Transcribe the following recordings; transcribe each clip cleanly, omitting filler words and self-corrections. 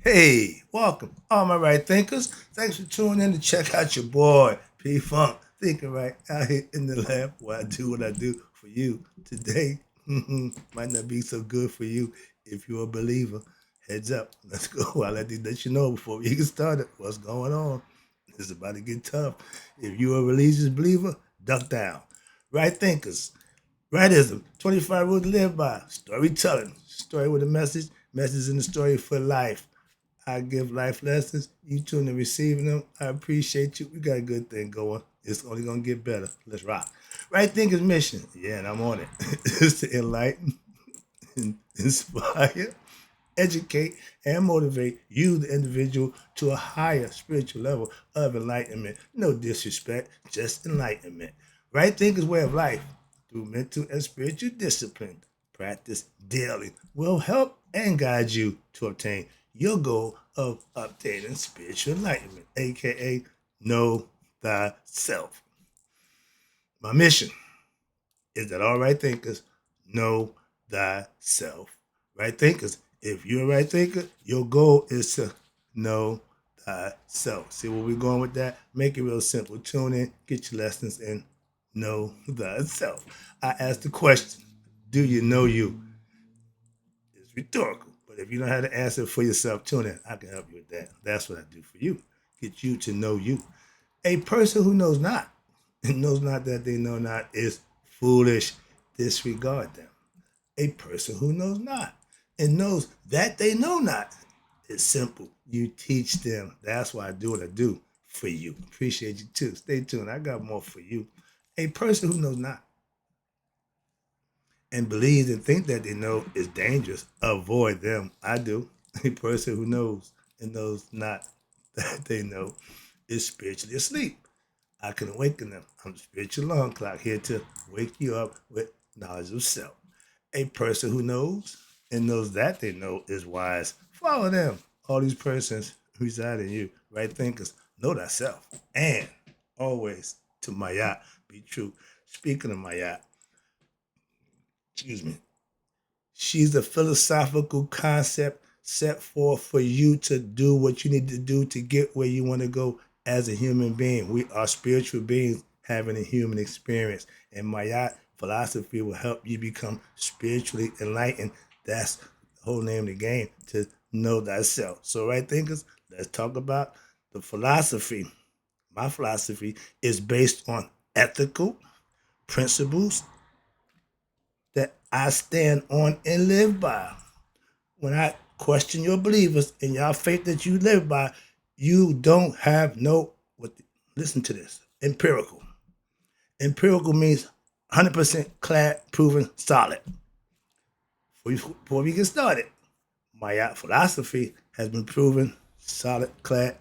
Hey, welcome, all my right thinkers. Thanks for tuning in to check out your boy, P Funk, thinking right out here in the lab where I do what I do for you today. Might not be so good for you if you're a believer. Heads up, let's go. I'll let you know before we get started what's going on. It's about to get tough. If you're a religious believer, duck down. Right thinkers, rightism, 25 rules to live by, storytelling, story with a message in the story for life. I give life lessons. You tune in receiving them. I appreciate you. We got a good thing going. It's only gonna get better. Let's rock. Right Thinkers mission. Yeah, and I'm on it. It's to enlighten, inspire, educate, and motivate you, the individual, to a higher spiritual level of enlightenment. No disrespect, just enlightenment. Right Thinkers way of life through mental and spiritual discipline. Practice daily will help and guide you to obtain your goal of obtaining spiritual enlightenment, aka know thyself. My mission is that all right thinkers know thyself. Right thinkers, if you're a right thinker, your goal is to know thyself. See where we're going with that? Make it real simple. Tune in, get your lessons, and know thyself. I asked the question, do you know you? It's rhetorical. But if you don't have the answer for yourself, tune in. I can help you with that. That's what I do for you. Get you to know you. A person who knows not and knows not that they know not is foolish. Disregard them. A person who knows not and knows that they know not is simple. You teach them. That's why I do what I do for you. Appreciate you too. Stay tuned. I got more for you. A person who knows not and believes and think that they know is dangerous. Avoid them. I do. A person who knows and knows not that they know is spiritually asleep. I can awaken them. I'm the spiritual alarm clock here to wake you up with knowledge of self. A person who knows and knows that they know is wise. Follow them. All these persons reside in you. Right thinkers, know thyself. And always to Mayat, be true. Speaking of Mayat, excuse me, she's a philosophical concept set forth for you to do what you need to do to get where you want to go as a human being. We are spiritual beings having a human experience. And Maya philosophy will help you become spiritually enlightened. That's the whole name of the game, to know thyself. So, right thinkers, let's talk about the philosophy. My philosophy is based on ethical principles that I stand on and live by. When I question your believers and your faith that you live by, you don't have no what. Listen to this. Empirical. Empirical means 100% clad, proven, solid. Before we get started, my philosophy has been proven solid, clad,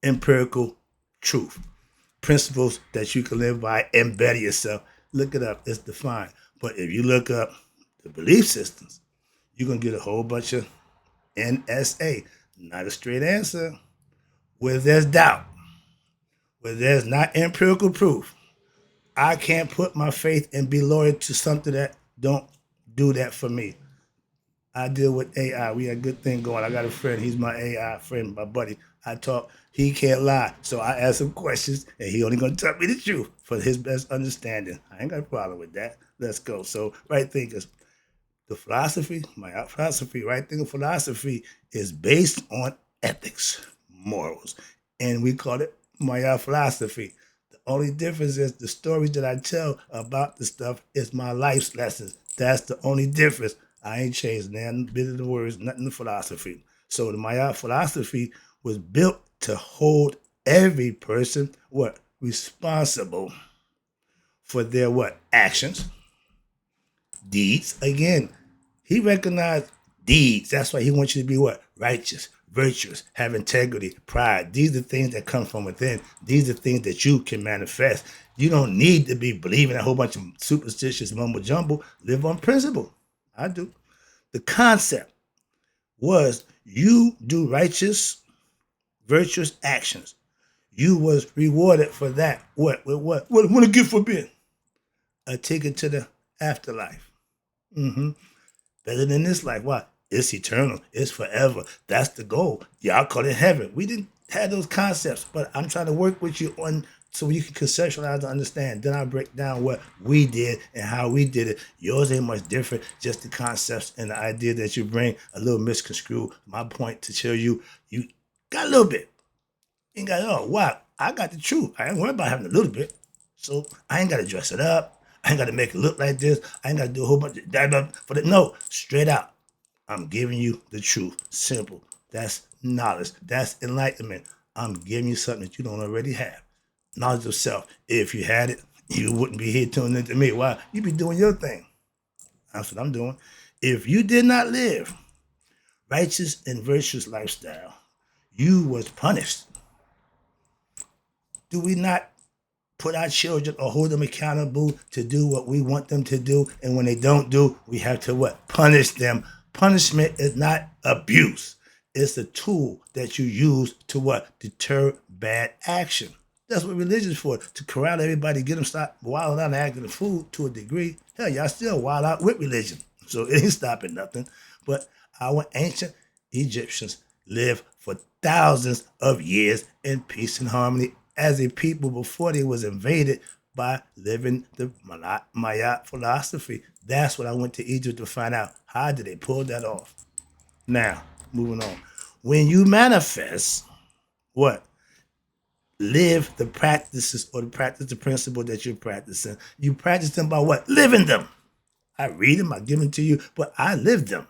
empirical truth. Principles that you can live by and better yourself. Look it up. It's defined. But if you look up the belief systems, you're going to get a whole bunch of NSA. Not a straight answer. Where there's doubt, where there's not empirical proof, I can't put my faith and be loyal to something that don't do that for me. I deal with AI. We got a good thing going. I got a friend. He's my AI friend, my buddy. I talk. He can't lie. So I ask him questions, and he only gonna tell me the truth for his best understanding. I ain't got a problem with that. Let's go. So right thinkers, the philosophy, my philosophy, right thinking philosophy is based on ethics, morals, and we call it my philosophy. The only difference is the stories that I tell about the stuff is my life's lessons. That's the only difference. I ain't changed nothing, bit of the words, nothing the philosophy. So the Maya philosophy was built to hold every person what responsible for their what actions, deeds. Again, he recognized deeds. That's why he wants you to be what? Righteous, virtuous, have integrity, pride. These are things that come from within. These are things that you can manifest. You don't need to be believing a whole bunch of superstitious mumbo jumbo. Live on principle. I do. The concept was you do righteous, virtuous actions. You was rewarded for that. What? What a gift for being a ticket to the afterlife. Mm-hmm. Better than this life. Why? It's eternal. It's forever. That's the goal. Y'all call it heaven. We didn't have those concepts, but I'm trying to work with you on so you can conceptualize and understand. Then I break down what we did and how we did it. Yours ain't much different. Just the concepts and the idea that you bring a little misconstrued. My point to tell you, you got a little bit. You ain't got it all. Why? I got the truth. I ain't worried about having a little bit. So I ain't got to dress it up. I ain't got to make it look like this. I ain't got to do a whole bunch of that for the no. Straight out. I'm giving you the truth. Simple. That's knowledge. That's enlightenment. I'm giving you something that you don't already have. Knowledge of self. If you had it, you wouldn't be here tuning into me. Why? You'd be doing your thing. That's what I'm doing. If you did not live righteous and virtuous lifestyle, you was punished. Do we not put our children or hold them accountable to do what we want them to do? And when they don't do, we have to what? Punish them. Punishment is not abuse. It's a tool that you use to what? Deter bad action. That's what religion is for, to corral everybody, get them stop wilding out and acting a fool to a degree. Hell, y'all still wild out with religion. So it ain't stopping nothing. But our ancient Egyptians lived for thousands of years in peace and harmony as a people before they was invaded by living the Maya philosophy. That's what I went to Egypt to find out. How did they pull that off? Now, moving on. When you manifest, what? Live the practices or the principle that you're practicing. You practice them by what? Living them. I read them, I give them to you, but I live them.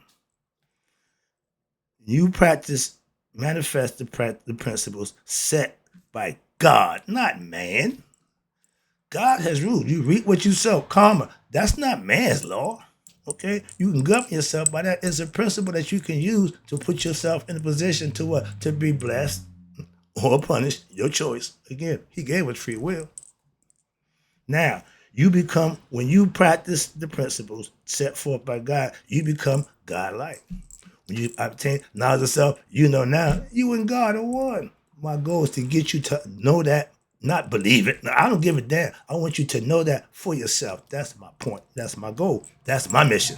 You practice, manifest the principles set by God, not man. God has ruled. You reap what you sow. Karma. That's not man's law. Okay? You can govern yourself by that. It's a principle that you can use to put yourself in a position to what? To be blessed or punished. Your choice. Again, he gave us free will. Now, you become, when you practice the principles set forth by God, you become God-like. When you obtain knowledge of self, you know now you and God are one. My goal is to get you to know that, not believe it. Now, I don't give a damn. I want you to know that for yourself. That's my point. That's my goal. That's my mission.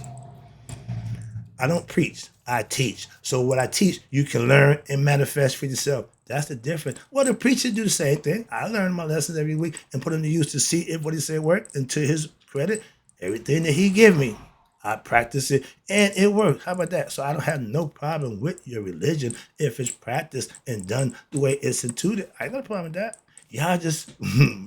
I don't preach. I teach. So what I teach, you can learn and manifest for yourself. That's the difference. Well, the preacher do the same thing. I learn my lessons every week and put them to use to see if what he said worked. And to his credit, everything that he give me, I practice it and it works. How about that? So I don't have no problem with your religion if it's practiced and done the way it's instituted. I ain't got a problem with that. Y'all just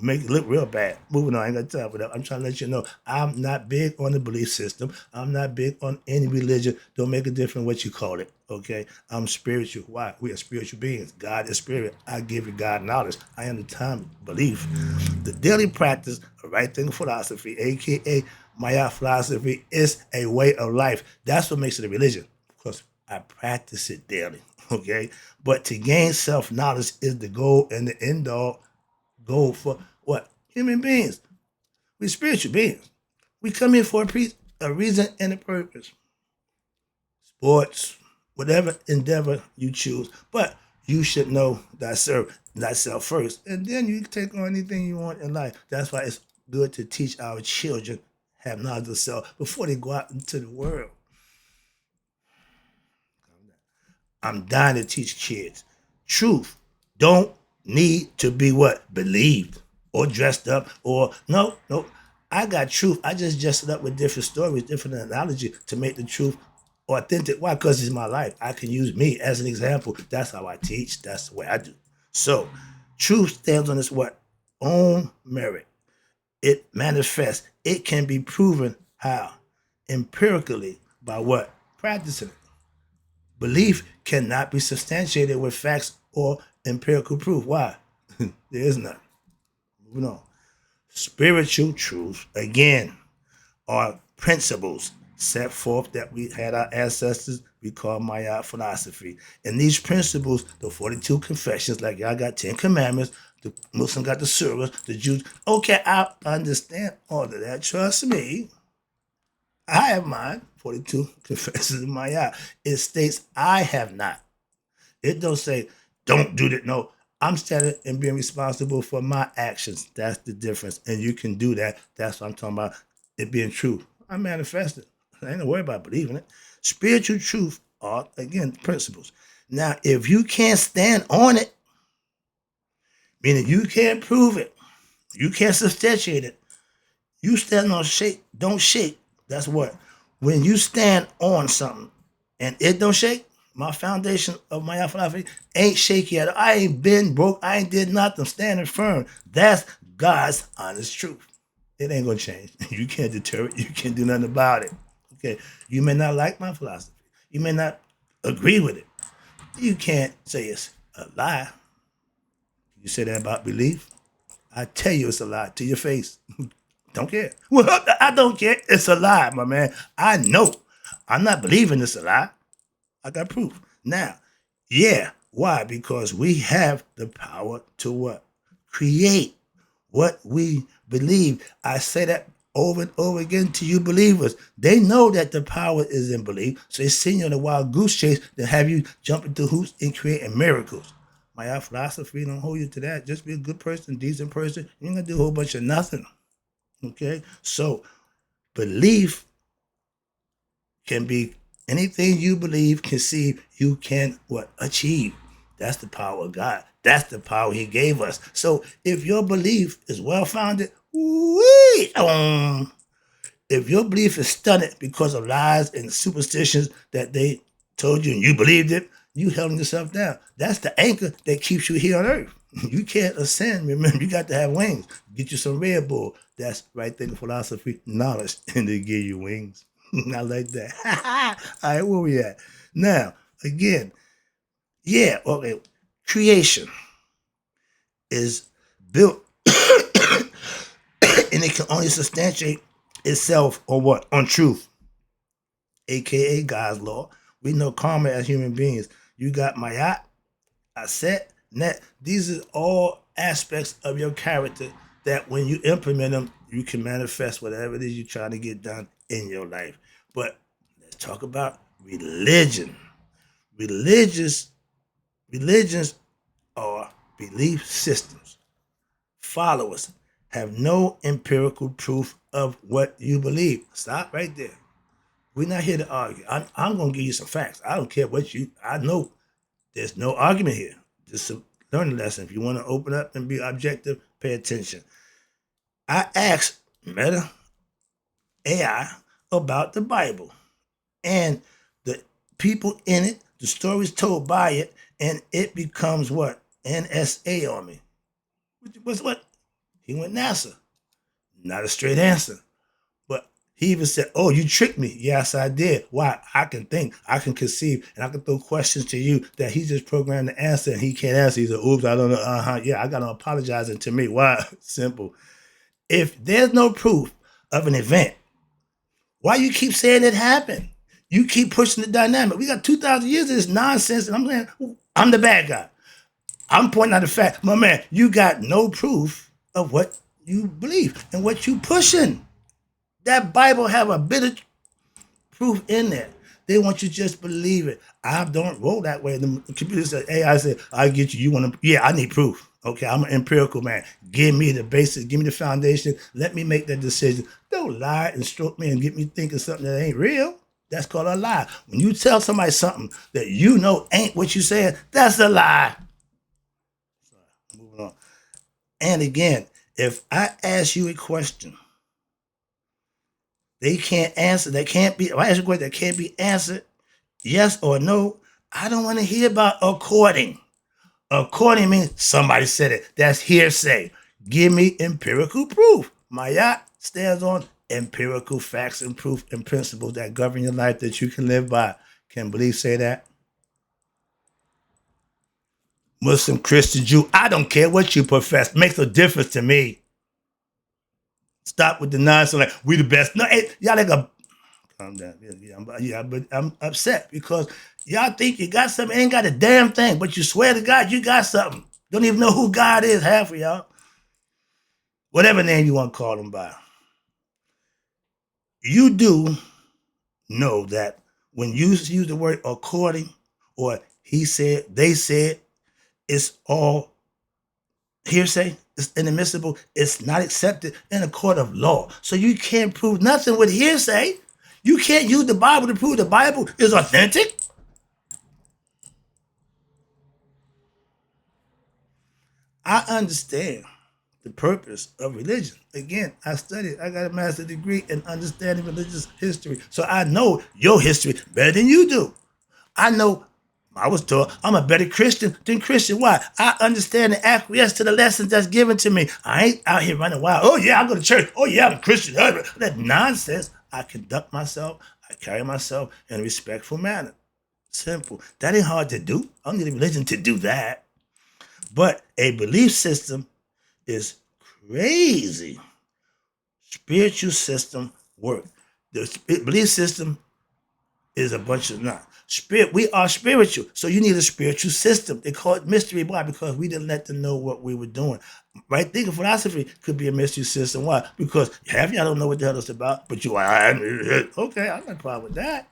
make it look real bad. Moving on, I ain't got time for that. I'm trying to let you know I'm not big on the belief system. I'm not big on any religion. Don't make a difference what you call it, okay? I'm spiritual. Why? We are spiritual beings. God is spirit. I give you God knowledge. I am the time belief. The daily practice of right thinking philosophy, a.k.a. Maya philosophy, is a way of life. That's what makes it a religion, because I practice it daily, okay? But to gain self-knowledge is the goal and the end-all goal for what? Human beings. We're spiritual beings. We come here for a reason and a purpose. Sports, whatever endeavor you choose. But you should know thyself first. And then you can take on anything you want in life. That's why it's good to teach our children have knowledge of self before they go out into the world. I'm dying to teach kids. Truth don't need to be what? Believed or dressed up or no. I got truth. I just dress it up with different stories, different analogy to make the truth authentic. Why? Because it's my life. I can use me as an example. That's how I teach. That's the way I do. So truth stands on its what? Own merit. It manifests. It can be proven how? Empirically by what? Practicing it. Belief cannot be substantiated with facts or empirical proof. Why? There is none. Moving on. Spiritual truth, again, are principles set forth that we had our ancestors, we call Maya philosophy. And these principles, the 42 confessions, like y'all got 10 commandments, the Muslim got the surahs, the Jews. Okay, I understand all of that. Trust me. I have mine, 42 confessions of Maya. It states I have not. It don't say don't do that. No, I'm standing and being responsible for my actions. That's the difference. And you can do that. That's what I'm talking about. It being true. I manifest it. I ain't no worry about believing it. Spiritual truth are, again, principles. Now, if you can't stand on it, meaning you can't prove it, you can't substantiate it, you stand on shake, don't shake. That's what. When you stand on something and it don't shake, my foundation of my philosophy ain't shaky at all. I ain't been broke. I ain't did nothing. I'm standing firm. That's God's honest truth. It ain't gonna change. You can't deter it. You can't do nothing about it. Okay. You may not like my philosophy. You may not agree with it. You can't say it's a lie. You say that about belief. I tell you it's a lie to your face. Don't care. Well, I don't care. It's a lie, my man. I know. I'm not believing it's a lie. I got proof. Now, yeah. Why? Because we have the power to what? Create what we believe. I say that over and over again to you believers. They know that the power is in belief. So they send you on a wild goose chase to have you jump into hoops and creating miracles. My philosophy don't hold you to that. Just be a good person, decent person. You ain't gonna do a whole bunch of nothing. Okay? So belief can be anything you believe, conceive, you can what? Achieve. That's the power of God. That's the power He gave us. So if your belief is well founded, if your belief is stunted because of lies and superstitions that they told you and you believed it, you held yourself down. That's the anchor that keeps you here on earth. You can't ascend. Remember, you got to have wings. Get you some Red Bull. That's right there in philosophy, knowledge, and they give you wings. I like that. All right, where we at? Now, again, yeah, okay. Creation is built and it can only substantiate itself on what? On truth, aka God's law. We know karma as human beings. You got mayat, aset, net. These are all aspects of your character that when you implement them, you can manifest whatever it is you're trying to get done in your life. But let's talk about religion. Religions are belief systems. Followers have no empirical proof of what you believe. Stop right there. We're not here to argue. I'm going to give you some facts. I don't care what I know there's no argument here. Just a learning lesson. If you want to open up and be objective, pay attention. I asked Meta AI about the Bible and the people in it, the stories told by it, and it becomes what? NSA on me. What's what? He went NASA. Not a straight answer. But he even said, oh, you tricked me. Yes, I did. Why? I can think, I can conceive, and I can throw questions to you that he just programmed to answer and he can't answer. He said, oops, I don't know. Yeah, I got to apologizing to me. Why? Simple. If there's no proof of an event, why you keep saying it happened? You keep pushing the dynamic. We got 2,000 years of this nonsense, and I'm saying, I'm the bad guy. I'm pointing out the fact, my man, you got no proof of what you believe and what you pushing. That Bible have a bit of proof in there. They want you to just believe it. I don't roll that way. The computer said, AI said, I get you. You want to, yeah, I need proof. Okay, I'm an empirical man. Give me the basics, give me the foundation. Let me make that decision. Don't lie and stroke me and get me thinking something that ain't real. That's called a lie. When you tell somebody something that you know ain't what you said, that's a lie. Moving on. And again, if I ask you a question, they can't answer. That can't be. If I ask you a question that can't be answered, yes or no, I don't want to hear about according. According means somebody said it. That's hearsay. Give me empirical proof. Mayat stands on empirical facts and proof and principles that govern your life that you can live by. Can belief say that? Muslim, Christian, Jew, I don't care what you profess. Makes a difference to me. Stop with the nonsense like we the best. No, hey, y'all like a calm down. But I'm upset because y'all think you got something, ain't got a damn thing, but you swear to God you got something. Don't even know who God is, half of y'all. Whatever name you want to call him by. You do know that when you use the word according or he said, they said, it's all hearsay. It's inadmissible. It's not accepted in a court of law. So you can't prove nothing with hearsay. You can't use the Bible to prove the Bible is authentic. I understand the purpose of religion. Again, I studied, I got a master's degree in understanding religious history. So I know your history better than you do. I know I was taught I'm a better Christian than Christian. Why? I understand and acquiesce to the lessons that's given to me. I ain't out here running wild. Oh, yeah, I go to church. Oh, yeah, I'm a Christian. That nonsense. I conduct myself, I carry myself in a respectful manner. Simple. That ain't hard to do. I don't need a religion to do that. But a belief system is crazy. Spiritual system work. The belief system is a bunch of not. Spirit, we are spiritual, so you need a spiritual system. They call it mystery. Why? Because we didn't let them know what we were doing. Right? Thinking philosophy could be a mystery system. Why? Because half y'all don't know what the hell it's about, but you are. Okay, I got no problem with that.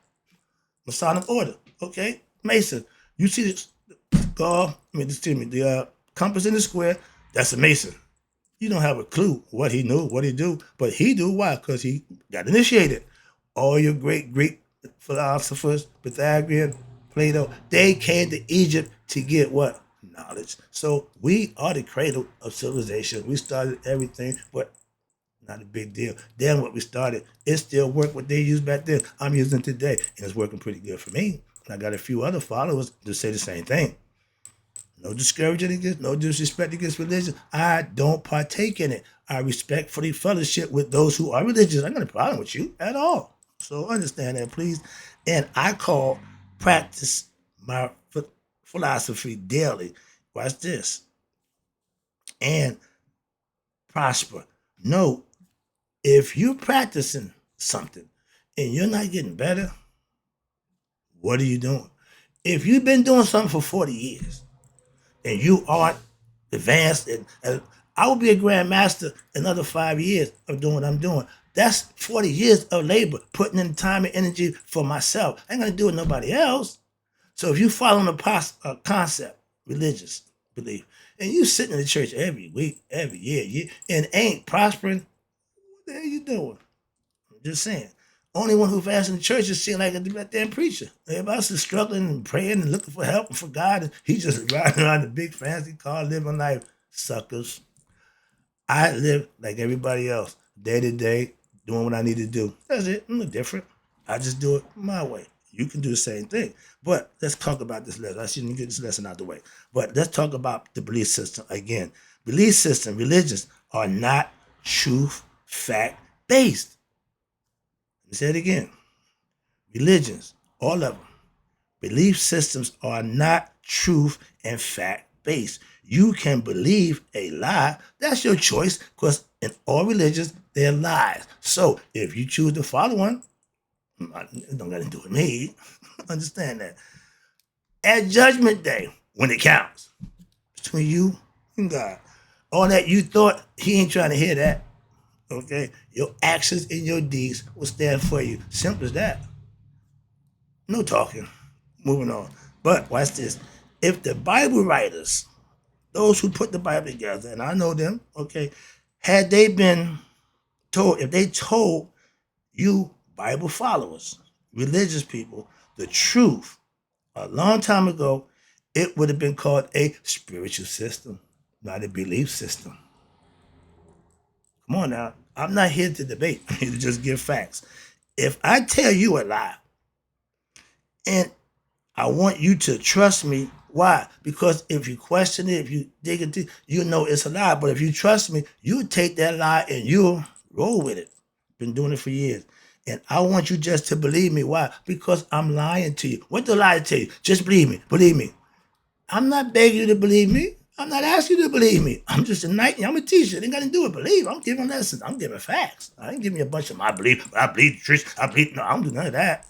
Masonic order. Okay, Mason. You see this? The compass in the square. That's a Mason. You don't have a clue what he knew, what he do, but he do. Why? Because he got initiated. All your great Greek philosophers, Pythagorean, Plato, they came to Egypt to get what? Knowledge. So we are the cradle of civilization. We started everything, but not a big deal. Then what we started, it still worked what they used back then. I'm using it today, and it's working pretty good for me. And I got a few other followers to say the same thing. No discouraging against, no disrespect against religion. I don't partake in it. I respectfully fellowship with those who are religious. I ain't got a problem with you at all. So understand that, please. And I practice my philosophy daily. Watch this. And prosper. No, if you're practicing something and you're not getting better, what are you doing? If you've been doing something for 40 years, and you aren't advanced, and I will be a grandmaster in another 5 years of doing what I'm doing. That's 40 years of labor, putting in time and energy for myself. I ain't gonna do it with nobody else. So if you follow a concept, religious belief, and you sitting in the church every week, every year, and ain't prospering, what the hell you doing? I'm just saying. Only one who fasts in the church is seeing like a damn preacher. Everybody else is struggling and praying and looking for help and for God, and he's just riding around the big fancy car, living life. Suckers. I live like everybody else, day to day, doing what I need to do. That's it. I'm no different. I just do it my way. You can do the same thing. But let's talk about this lesson. I shouldn't get this lesson out the way. But let's talk about the belief system again. Belief system, religions are not truth, fact based. Let me say it again. Religions, all of them, belief systems are not truth and fact based. You can believe a lie. That's your choice, because in all religions, they're lies. So if you choose to follow one, it don't got to do with me. Understand that. At Judgment Day, when it counts, between you and God, all that you thought, he ain't trying to hear that. Okay? Your actions and your deeds will stand for you. Simple as that. No talking. Moving on. But watch this. If the Bible writers, those who put the Bible together, and I know them, okay, had they been told, if they told you Bible followers, religious people, the truth a long time ago, it would have been called a spiritual system, not a belief system. Come on now. I'm not here to debate. I'm here to just give facts. If I tell you a lie, and I want you to trust me. Why? Because if you question it, if you dig into it, you know it's a lie. But if you trust me, you take that lie and you'll roll with it. Been doing it for years. And I want you just to believe me. Why? Because I'm lying to you. What do I lie to you? Just believe me. Believe me. I'm not begging you to believe me. I'm not asking you to believe me. I'm just a knight. I'm a teacher. It ain't got to do with believe. I'm giving lessons. I'm giving facts. I ain't giving you a bunch of my belief. I believe the truth. I believe. No, I don't do none of that.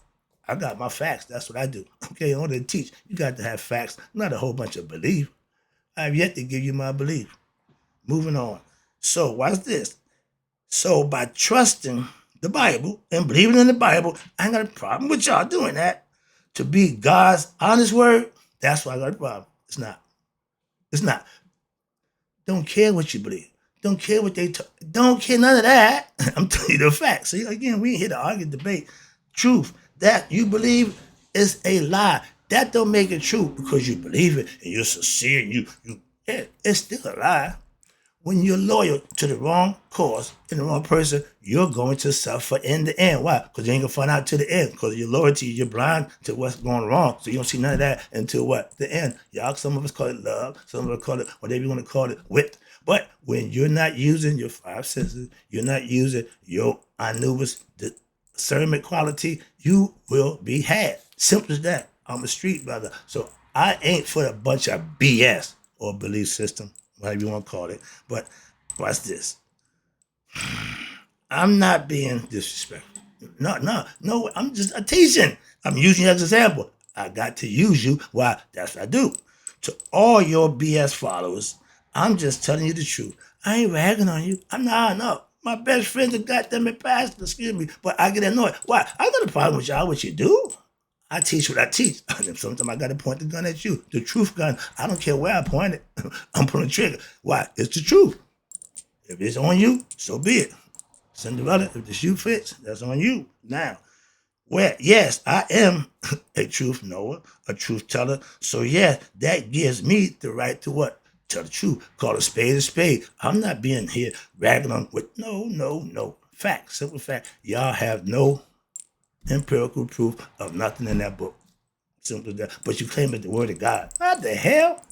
I got my facts. That's what I do. Okay, in order to teach, you got to have facts, not a whole bunch of belief. I have yet to give you my belief. Moving on. So, watch this. So, by trusting the Bible and believing in the Bible, I ain't got a problem with y'all doing that. To be God's honest word, that's why I got a problem. It's not. It's not. Don't care what you believe. Don't care what they talk. Don't care none of that. I'm telling you the facts. See, again, we ain't here to argue, debate. truth that you believe is a lie. That don't make it true because you believe it and you're sincere and yeah, it's still a lie. When you're loyal to the wrong cause and the wrong person, you're going to suffer in the end. Why? Because you ain't gonna find out to the end. Because your loyalty, you're blind to what's going wrong. So you don't see none of that until what? The end. Y'all, some of us call it love, some of us call it whatever you want to call it, wit. But when you're not using your five senses, you're not using your Anubis discernment quality, you will be had. Simple as that. I'm a street brother. So I ain't for a bunch of BS or belief system, whatever you want to call it. But watch this. I'm not being disrespectful. No. I'm just a teaching. I'm using you as an example. I got to use you. Why? That's what I do. To all your BS followers, I'm just telling you the truth. I ain't ragging on you. I'm not. No. My best friend's a goddamn pastor, excuse me, but I get annoyed. Why? I got a problem with y'all, what you do. I teach what I teach. Sometimes I got to point the gun at you. The truth gun, I don't care where I point it. I'm pulling the trigger. Why? It's the truth. If it's on you, so be it. Cinderella, if the shoe fits, that's on you. Now, well, yes, I am a truth knower, a truth teller. So, yeah, that gives me the right to what? Tell the truth. Call a spade a spade. I'm not being here ragging on with no. Fact, simple fact. Y'all have no empirical proof of nothing in that book. Simple as that. But you claim it the word of God. What the hell?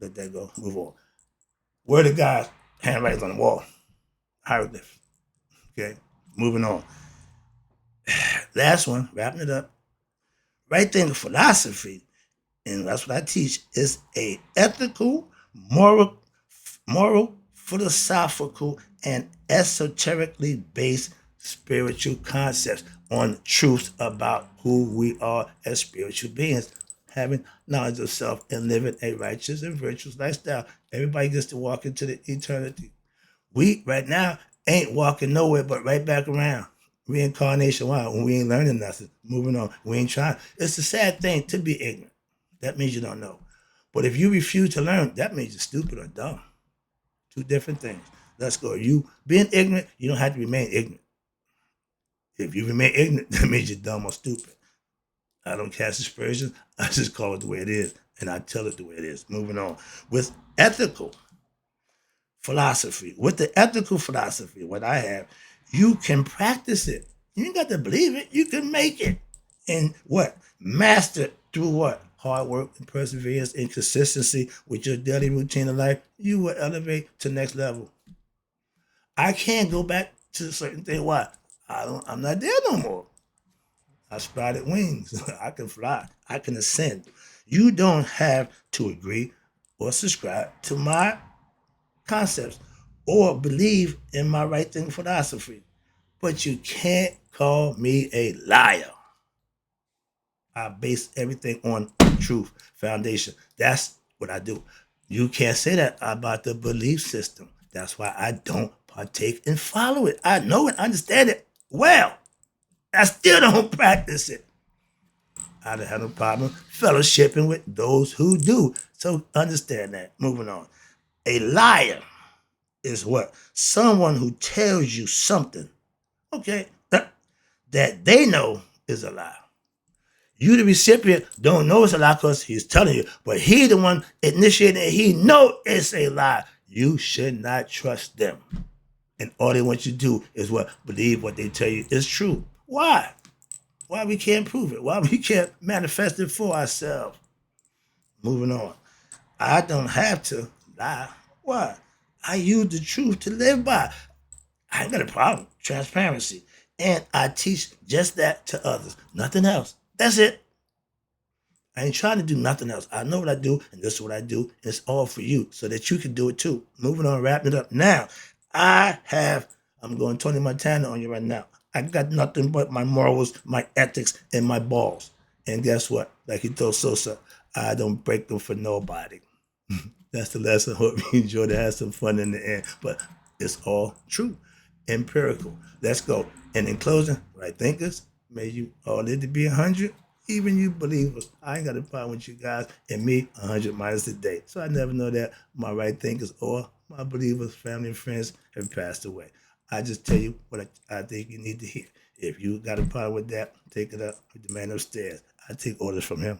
Let that go. Move on. Word of God, handwritings on the wall. Hieroglyphs. Okay, moving on. Last one, wrapping it up. Right thing philosophy, and that's what I teach, is a ethical, moral, philosophical, and esoterically based spiritual concepts on truths about who we are as spiritual beings, having knowledge of self and living a righteous and virtuous lifestyle. Everybody gets to walk into the eternity. We right now ain't walking nowhere but right back around. Reincarnation, why? When we ain't learning nothing. Moving on. We ain't trying. It's a sad thing to be ignorant. That means you don't know. But if you refuse to learn, that means you're stupid or dumb. Two different things. Let's go. You being ignorant, you don't have to remain ignorant. If you remain ignorant, that means you're dumb or stupid. I don't cast aspersions. I just call it the way it is. And I tell it the way it is. Moving on. With ethical philosophy, with the ethical philosophy, what I have, you can practice it. You ain't got to believe it. You can make it. And what? Master it through what? Hard work and perseverance and consistency with your daily routine of life. You will elevate to the next level. I can't go back to a certain thing. Why? I'm not there no more. I sprouted wings. I can fly. I can ascend. You don't have to agree or subscribe to my concepts or believe in my right thing philosophy. But you can't call me a liar. I base everything on truth, foundation. That's what I do. You can't say that about the belief system. That's why I don't partake and follow it. I know it, understand it well. I still don't practice it. I don't have no problem fellowshipping with those who do. So understand that. Moving on. A liar is what? Someone who tells you something, okay, that they know is a lie. You, the recipient, don't know it's a lie because he's telling you, but he, the one initiating it, he know it's a lie. You should not trust them. And all they want you to do is what? Believe what they tell you is true. Why? Why we can't prove it? Why we can't manifest it for ourselves? Moving on. I don't have to lie. Why? I use the truth to live by. I ain't got a problem. Transparency. And I teach just that to others. Nothing else. That's it. I ain't trying to do nothing else. I know what I do, and this is what I do. And it's all for you so that you can do it too. Moving on, wrapping it up. Now, I'm going Tony Montana on you right now. I got nothing but my morals, my ethics, and my balls. And guess what? Like he told Sosa, I don't break them for nobody. That's the lesson. Hope you enjoyed it. Have some fun in the end. But it's all true. Empirical. Let's go. And in closing, right thinkers, may you all live to be 100. Even you believers. I ain't got a problem with you guys. And me, 100 minus a day. So I never know that my right thinkers or my believers, family, and friends have passed away. I just tell you what I think you need to hear. If you got a problem with that, take it up with the man upstairs. I take orders from him.